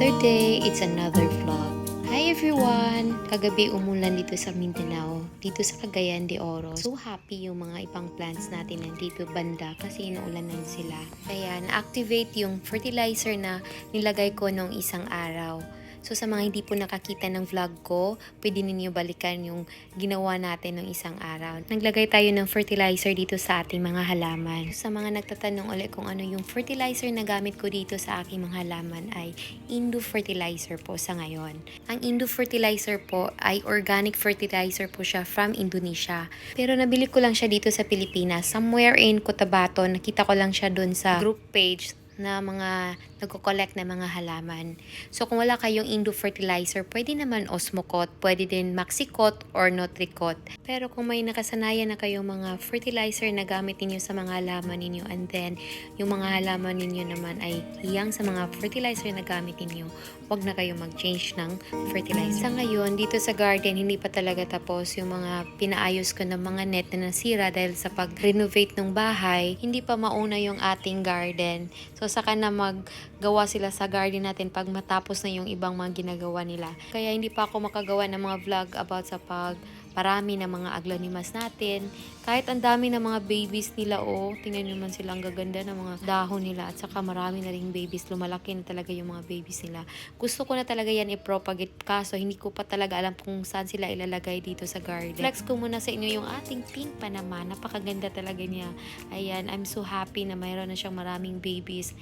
another day, it's another vlog. Hi everyone! Kagabi umulan dito sa Mindanao, dito sa Cagayan de Oro. So happy yung mga ibang plants natin nandito banda kasi inuulanan sila. Kaya na-activate yung fertilizer na nilagay ko nung isang araw. So sa mga hindi po nakakita ng vlog ko, pwede ninyo balikan yung ginawa natin ng isang araw. Naglagay tayo ng fertilizer dito sa ating mga halaman. Sa mga nagtatanong ulit kung ano yung fertilizer na gamit ko dito sa aking mga halaman ay Indu fertilizer po sa ngayon. Ang Indu fertilizer po ay organic fertilizer po siya from Indonesia. Pero nabili ko lang siya dito sa Pilipinas. Somewhere in Cotabato, nakita ko lang siya dun sa group page na mga nagko-collect na mga halaman. So kung wala kayong Indu fertilizer, pwede naman Osmocot, pwede din Maxicot or Nutricot. Pero kung may nakasanayan na kayong mga fertilizer na gamit ninyo sa mga halaman ninyo, and then yung mga halaman ninyo naman ay hiyang sa mga fertilizer na gamit ninyo, wag na kayo mag-change ng fertilizer. Sa ngayon, dito sa garden, hindi pa talaga tapos yung mga pinaayos ko ng mga net na nasira dahil sa pag-renovate ng bahay, hindi pa mauna yung ating garden. So saka na maggawa sila sa garden natin pag matapos na yung ibang mga ginagawa nila. Kaya hindi pa ako makagawa ng mga vlog about sa parami ng mga aglonimas natin. Kahit ang dami ng mga babies nila, tingnan nyo naman sila, ang gaganda ng mga dahon nila. At saka marami na ring babies, lumalaki na talaga yung mga babies nila. Gusto ko na talaga yan i-propagate, kaso hindi ko pa talaga alam kung saan sila ilalagay dito sa garden. Flex ko muna sa inyo yung ating pink Panama. Napakaganda talaga niya. Ayan, I'm so happy na mayroon na siyang maraming babies.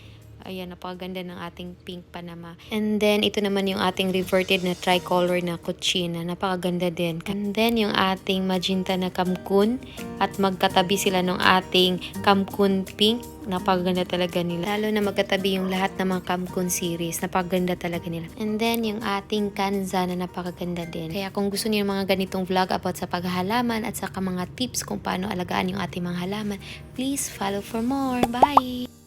Ayan, napakaganda ng ating pink Panama. And then, ito naman yung ating reverted na tricolor na Cucina. Napakaganda din. And then, yung ating magenta na Kamkun. At magkatabi sila ng ating Kamkun pink. Napakaganda talaga nila. Lalo na magkatabi yung lahat ng mga Kamkun series. Napakaganda talaga nila. And then, yung ating Kanza na napakaganda din. Kaya kung gusto niyo mga ganitong vlog about sa paghahalaman at saka mga tips kung paano alagaan yung ating mga halaman, please follow for more. Bye!